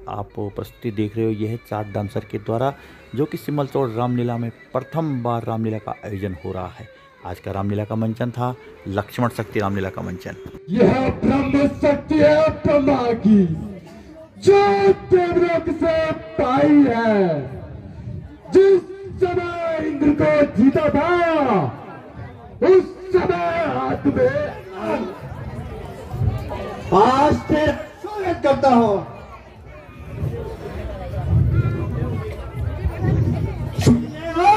आप प्रस्तुति देख रहे हो, यह है चार डांसर के द्वारा, जो कि सिमलचौड़ रामलीला में प्रथम बार रामलीला का आयोजन हो रहा है। आज का रामलीला का मंचन था लक्ष्मण शक्ति रामलीला का मंचन। यह ब्रह्म शक्ति है ब्रह्मा की, जो देवलोक से पाई है। जिस समय इंद्र को जीता था, उस समय हाथ में आज से स्वागत करता हूं।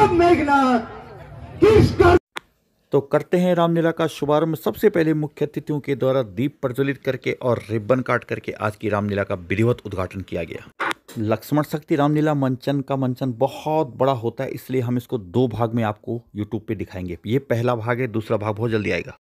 मेघनाथ किस तो करते हैं रामलीला का शुभारंभ। सबसे पहले मुख्य अतिथियों के द्वारा दीप प्रज्वलित करके और रिबन काट करके आज की रामलीला का विधिवत उद्घाटन किया गया। लक्ष्मण शक्ति रामलीला मंचन का मंचन बहुत बड़ा होता है, इसलिए हम इसको दो भाग में आपको यूट्यूब पे दिखाएंगे। ये पहला भाग है, दूसरा भाग बहुत जल्दी आएगा।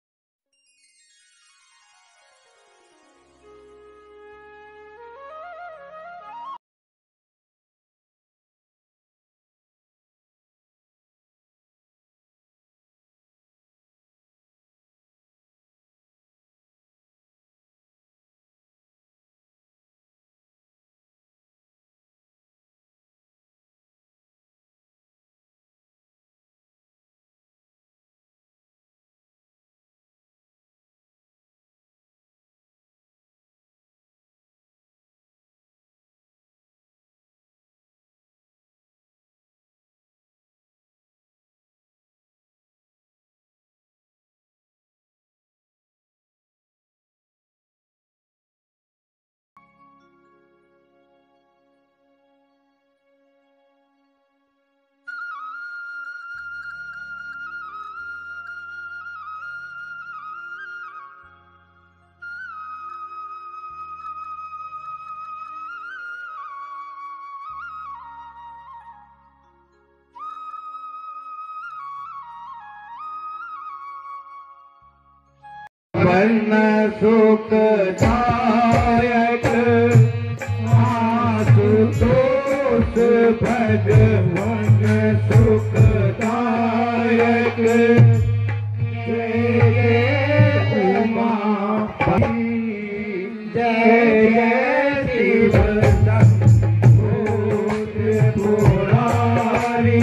वर्ण सुखदायक आशुतोष भगवान सुखदायक जय उमापति जय शिव शंभो त्रिपुरारी।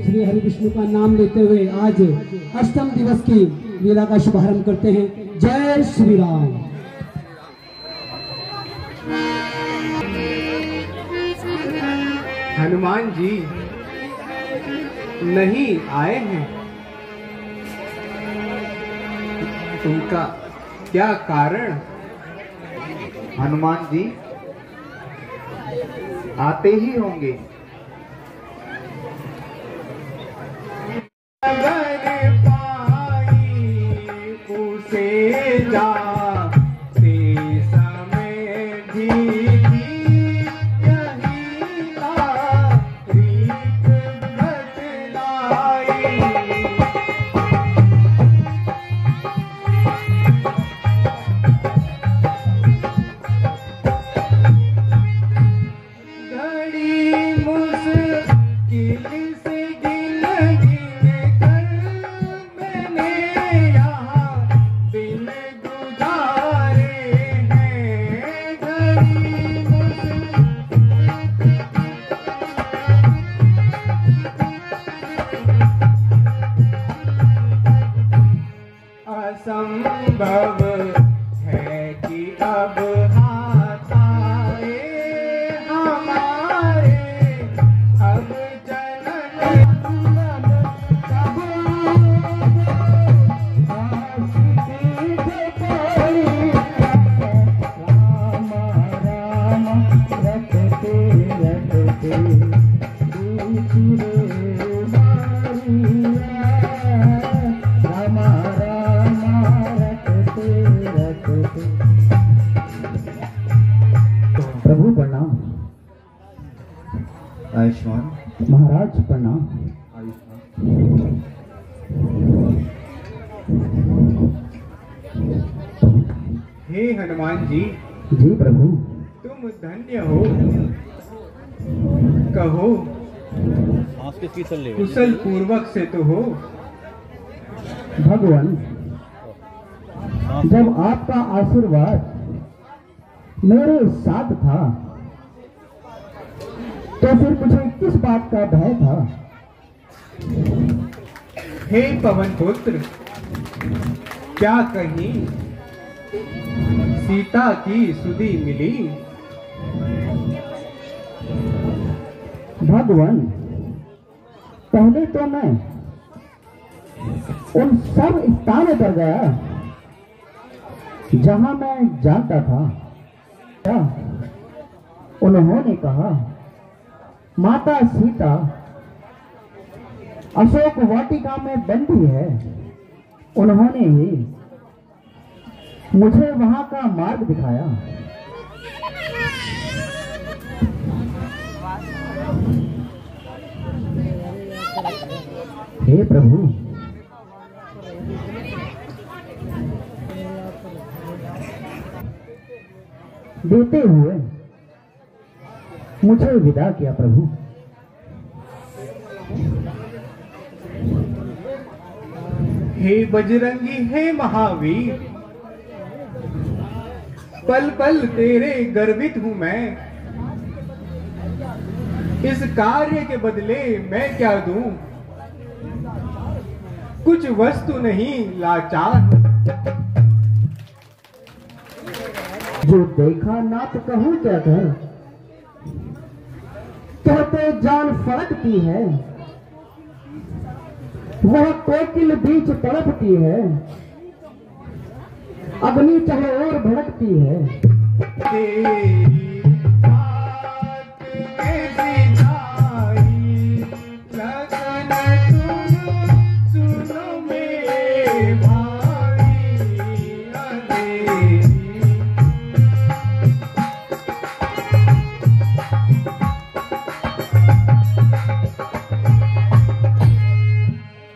श्री हरि विष्णु का नाम लेते हुए आज अष्टम दिवस की लीला का शुभारंभ करते हैं। जय श्री राम। हनुमान जी नहीं आए हैं, उनका क्या कारण? हनुमान जी आते ही होंगे। असंभव है कि अब हाथ आए हमारे, अब प्रभु प्रणाम। आयुष्मान। महाराज प्रणाम। हे हनुमान जी, जी प्रभु। तुम धन्य हो। कहो कुशल पूर्वक से तो हो। भगवान, जब आपका आशीर्वाद मेरे साथ था तो फिर मुझे किस बात का भय था? हे पवन पुत्र, क्या कहीं सीता की सुधि मिली? भगवान, पहले तो मैं उन सब स्थानों पर गया जहां मैं जानता था। क्या उन्होंने कहा माता सीता अशोक वाटिका में बंदी है। उन्होंने ही मुझे वहां का मार्ग दिखाया। हे प्रभु, देते हुए मुझे विदा किया प्रभु। हे बजरंगी, हे महावीर, पल पल तेरे गर्वित हूं मैं। इस कार्य के बदले मैं क्या दूं? कुछ वस्तु नहीं लाचार। जो देखा ना तो कहूं क्या कर, कहते जान फड़कती है, वह कोकिल बीच तड़पती है, अग्नि चाहे और भड़कती है। तेरी बात ऐसी जाई, लगन तुम सुनो मेरे भाई। अंधेरी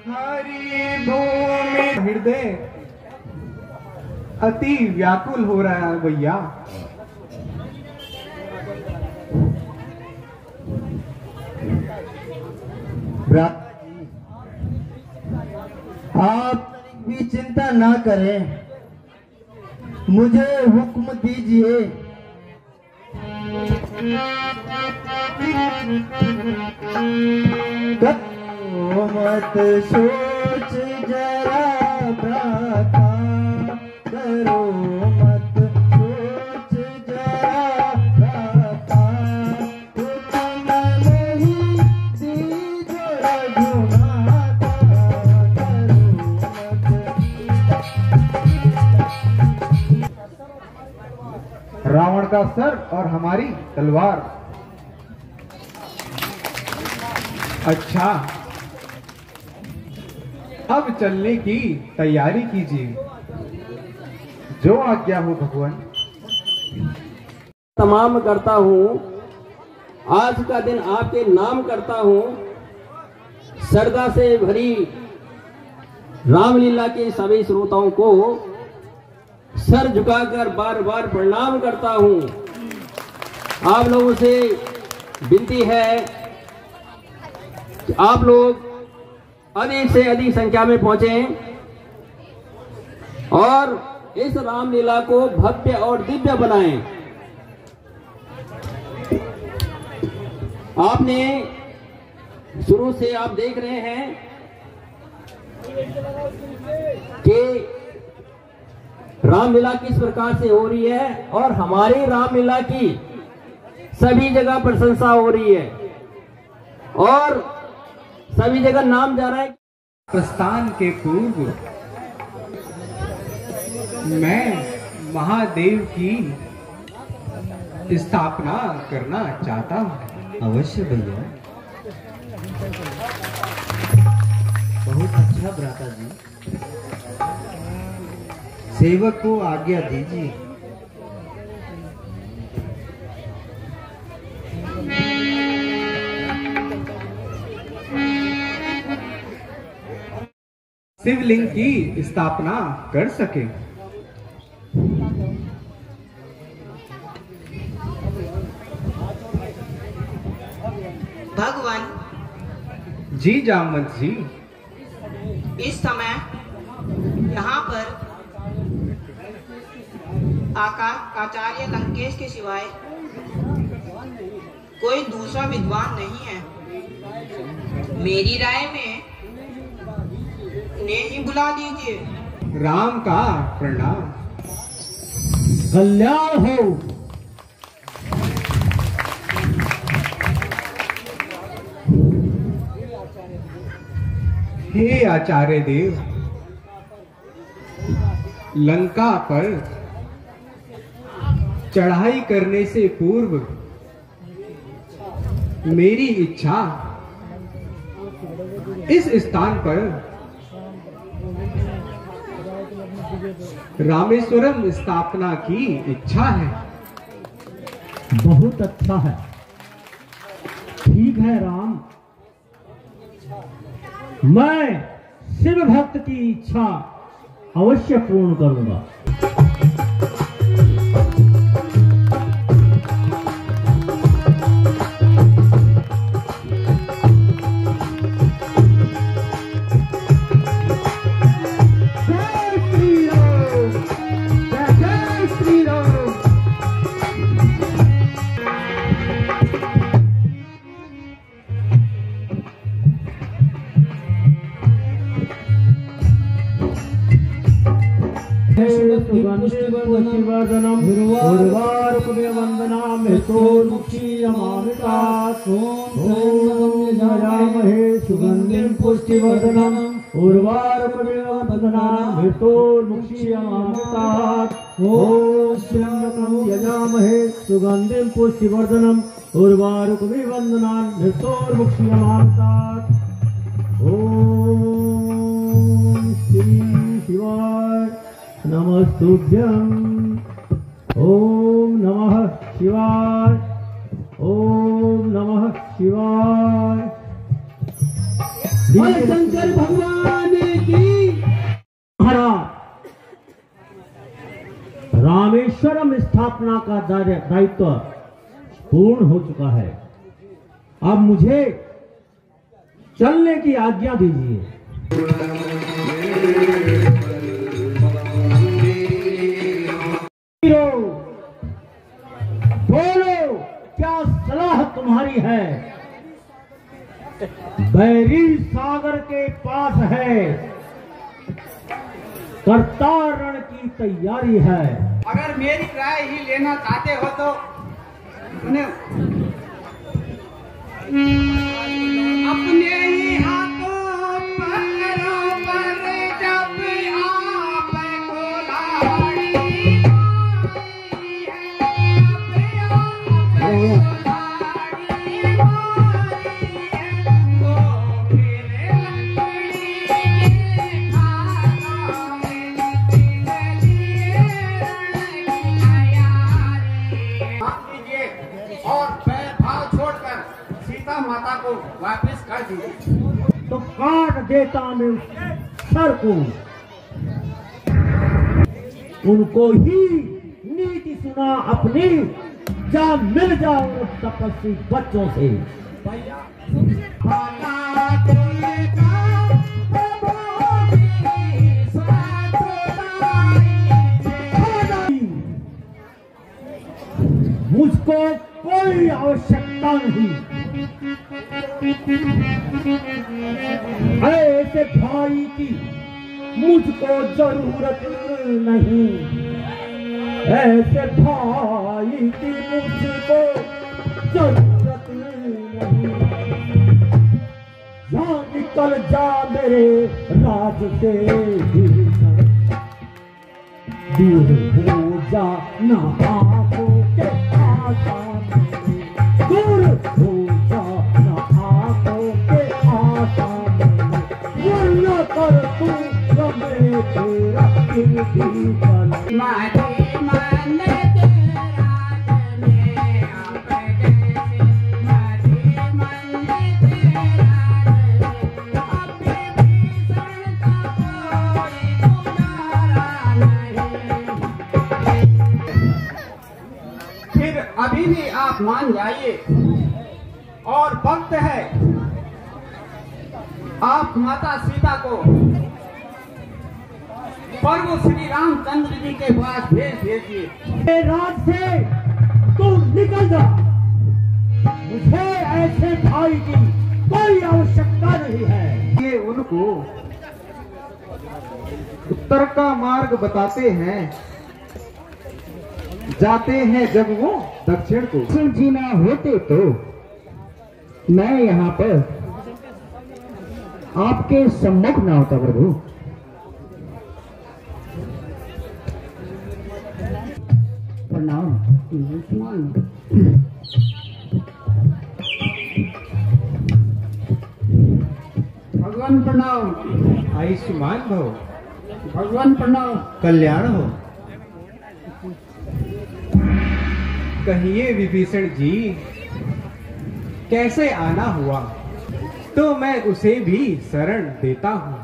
हरी भूमि हृदय अति व्याकुल हो रहा है भैया। आप भी चिंता ना करें, मुझे हुक्म दीजिए। मत सोच जरा भ्राता, करो मत सोच जरा भ्राता, हुक्म नहीं दीजिए रघुनाथा, करो मत। रावण का सर और हमारी तलवार। अच्छा, अब चलने की तैयारी कीजिए, जो आज्ञा हो भगवान। तमाम करता हूँ, आज का दिन आपके नाम करता हूँ। श्रद्धा से भरी रामलीला के सभी श्रोताओं को सर झुकाकर बार बार प्रणाम करता हूँ। आप लोगों से विनती है कि आप लोग अधिक से अधिक संख्या में पहुंचें और इस रामलीला को भव्य और दिव्य बनाएं। आपने शुरू से आप देख रहे हैं कि रामलीला किस प्रकार से हो रही है और हमारी रामलीला की सभी जगह प्रशंसा हो रही है और सभी जगह नाम जा रहा है। प्रस्थान के पूर्व मैं महादेव की स्थापना करना चाहता हूँ। अवश्य भैया, बहुत अच्छा भ्राता जी, सेवक को आज्ञा दीजिए। शिवलिंग की स्थापना कर सके। भगवान जी जामवंत जी, इस समय यहाँ पर आचार्य लंकेश के सिवाय कोई दूसरा विद्वान नहीं है। मेरी राय में उन्हें ही बुला लीजिए। राम का प्रणाम। कल्याण हो। हे आचार्य देव, लंका पर चढ़ाई करने से पूर्व मेरी इच्छा इस स्थान पर रामेश्वरम स्थापना की इच्छा है। बहुत अच्छा है, ठीक है राम, मैं शिव भक्त की इच्छा अवश्य पूर्ण करूंगा। सुगंधिं पुष्टिवर्धनम् उर्वारुकमिव वन्दनामृतोर्मुक्षीयमामृतात्। ॐ त्र्यम्बकं यजामहे सुगंधिं पुष्टिवर्धनम् उर्वारुकमिव वन्दनामृतोर्मुक्षीयमामृतात्। ॐ श्री शिवाय नमस्तुभ्यं। ओम नमः शिवाय, ओम नमः शिवाय। शंकर भगवान की। महाराज, रामेश्वरम स्थापना का दायित्व पूर्ण हो चुका है, अब मुझे चलने की आज्ञा दीजिए। बोलो, क्या सलाह तुम्हारी है? बैरी सागर के पास है, करतारण की तैयारी है। अगर मेरी राय ही लेना चाहते हो तो उन्हें अपने ही हाथों पत्थरों पर जब आप को लाड़ी माता को वापस कर दीजिए। तो काट देता मैं उस सर को, उनको ही नीति सुना अपनी, जा मिल जाओ उस तपस्वी बच्चों से। मुझको कोई आवश्यकता नहीं, ऐसे भाई की मुझको जरूरत नहीं, ऐसे भाई की मुझको जरूरत नहीं। यहाँ निकल जा मेरे राज से दूर हो जा ना आंखों के आशा में, दूर हो जा ना आंखों के आशा में, वरना कर तू समय तेरा कीमती पल। अभी भी आप मान जाइए और वक्त है आप माता सीता को प्रभु श्री रामचंद्र जी के पास भेज दीजिए। राज से तू निकल जा, मुझे ऐसे भाई की कोई आवश्यकता नहीं है। ये उनको उत्तर का मार्ग बताते हैं, जाते हैं जब वो दक्षिण को। जीना होते तो मैं यहाँ पर आपके सम्मुख ना होता प्रभु। प्रणाम। भगवान प्रणाम। आयुष्मान भव। भगवान प्रणाम। कल्याण हो। कहिए विभीषण जी, कैसे आना हुआ तो मैं उसे भी शरण देता हूँ।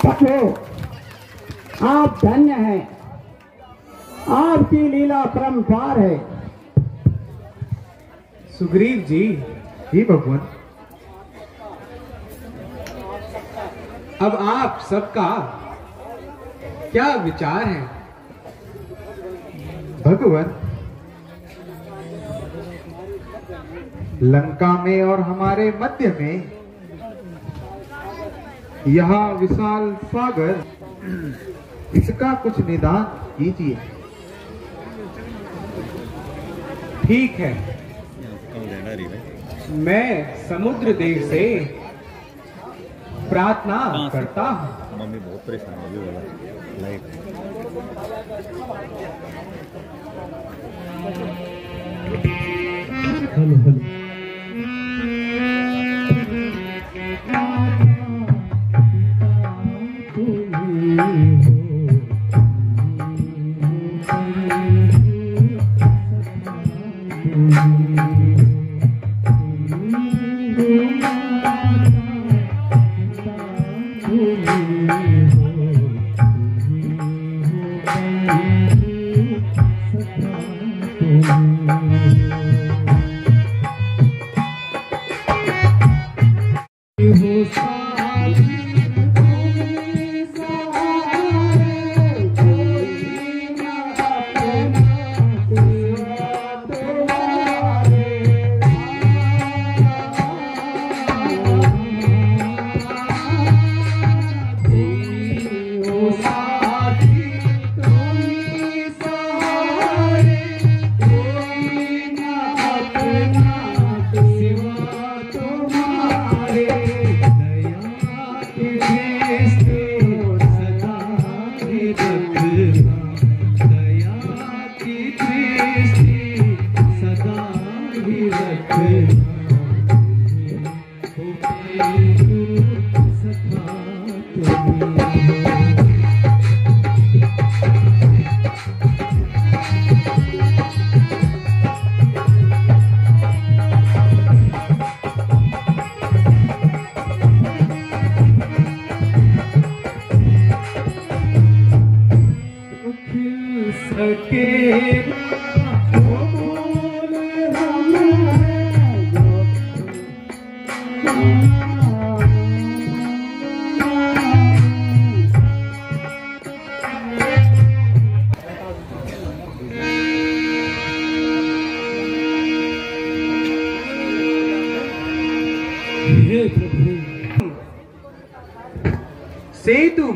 प्रभु आप धन्य हैं, आपकी लीला परम्पार है। सुग्रीव जी। ही भगवान। अब आप सबका क्या विचार है? भगवान, लंका में और हमारे मध्य में यह विशाल सागर, इसका कुछ निदान कीजिए। ठीक है, मैं समुद्र देव से प्रार्थना करता हूँ। मम्मी बहुत परेशान होगी वाला लाइट।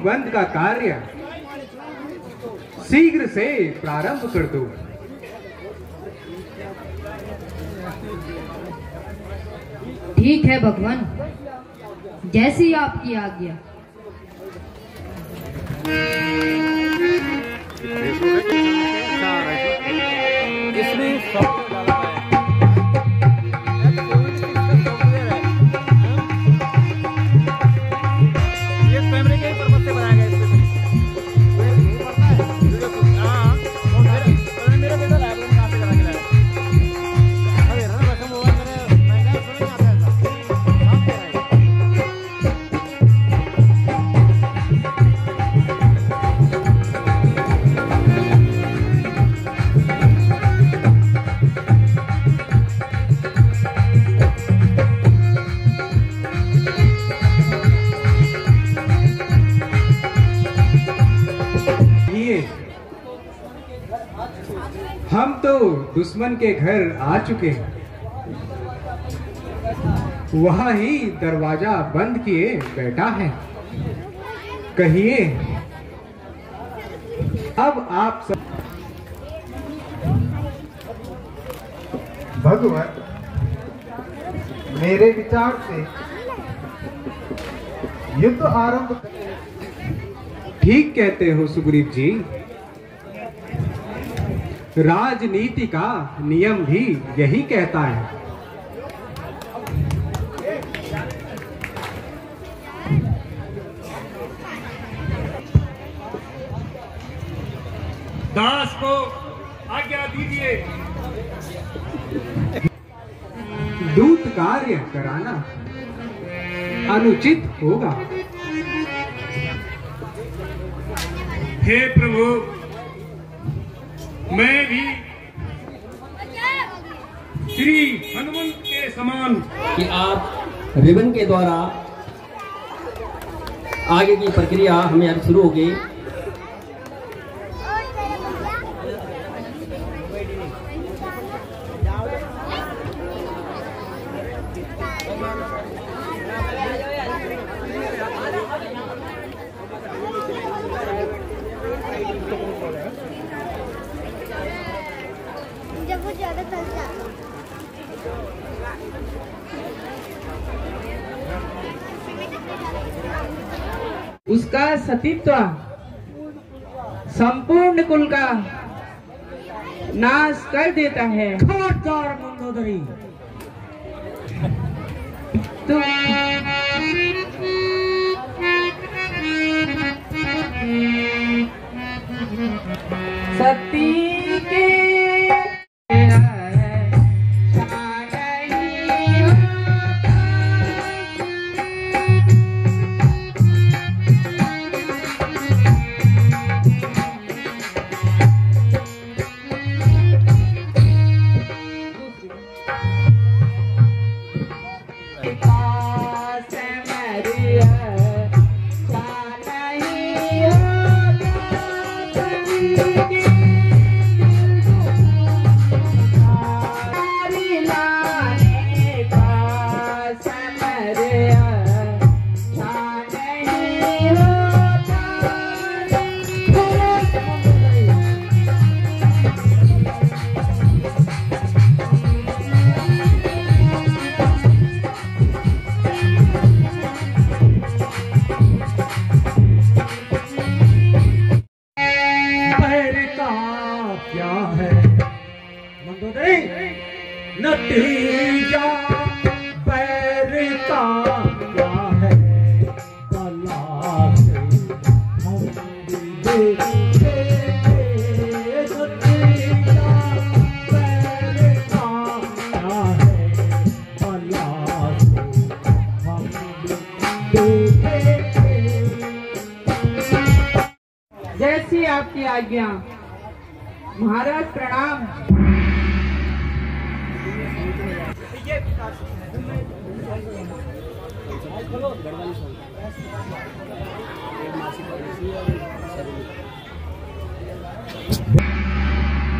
बंद का कार्य शीघ्र से प्रारंभ कर दो। ठीक है भगवान, जैसी आपकी आज्ञा। हम तो दुश्मन के घर आ चुके हैं, वहां ही दरवाजा बंद किए बैठा है। कहिए अब आप सब। भगवान, मेरे विचार से युद्ध आरंभ। ठीक कहते हो सुग्रीव जी, राजनीति का नियम भी यही कहता है। दास को आज्ञा दीजिए। दूत कार्य कराना अनुचित होगा। हे प्रभु, मैं भी श्री हनुमंत के समान कि आप रिबन के द्वारा आगे की प्रक्रिया हमें अब शुरू होगी। जब वो ज्यादा फंस जाता उसका सतीत्व संपूर्ण कुल का नाश कर देता है। खबरदार मंदोदरी, सती के नतीजा पैर का क्या है, बला से हम देखते, नतीजा पैर का क्या है, बला से हम देखते। जैसी आपकी आज्ञा। महाराज प्रणाम।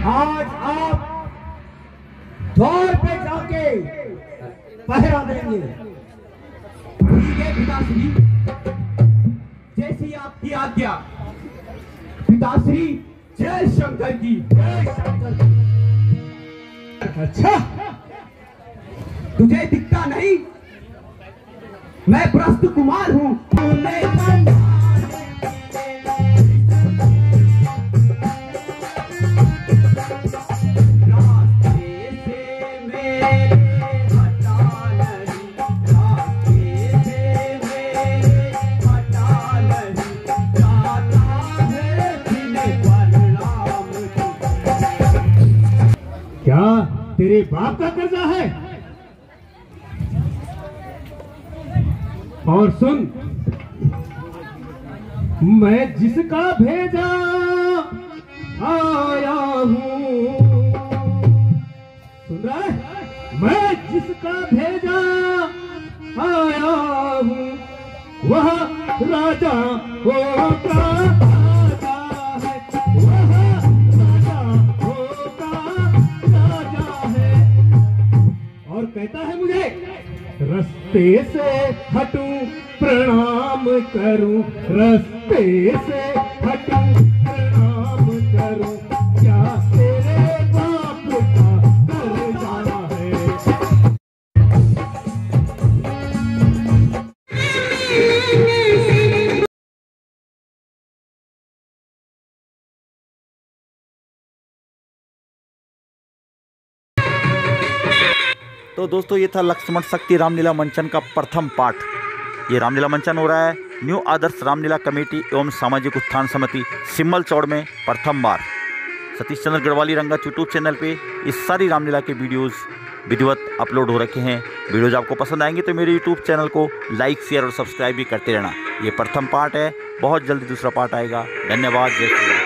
आज आप द्वार पे जाके पहरा देंगे। ठीक है पिताश्री, जैसी आप की आज्ञा। पिताश्री जय शंकर की जय शंकर की। अच्छा, तुझे दिखता नहीं? मैं प्रस्थ कुमार हूँ। क्या तेरे बाप का कर्जा है? और सुन, मैं जिसका भेजा आया हूँ, सुन रहा है? मैं जिसका भेजा आया हूँ वह राजा होगा, राजा है वह राजा होगा, राजा है। और कहता है मुझे रस्ते से हटूं प्रणाम करूं, रस्ते से हटूं प्रणाम करूं, क्या तेरे बाप का कर्जा है? तो दोस्तों ये था लक्ष्मण शक्ति रामलीला मंचन का प्रथम पाठ। ये रामलीला मंचन हो रहा है न्यू आदर्श रामलीला कमेटी एवं सामाजिक उत्थान समिति सिम्मल चौड़ में प्रथम बार। सतीश चंद्र गढ़वाली रंगत यूट्यूब चैनल पे इस सारी रामलीला के वीडियोस विधिवत अपलोड हो रखे हैं। वीडियोज आपको पसंद आएंगे तो मेरे यूट्यूब चैनल को लाइक शेयर और सब्सक्राइब भी करते रहना। ये प्रथम पार्ट है, बहुत जल्दी दूसरा पार्ट आएगा। धन्यवाद, जय श्री राम।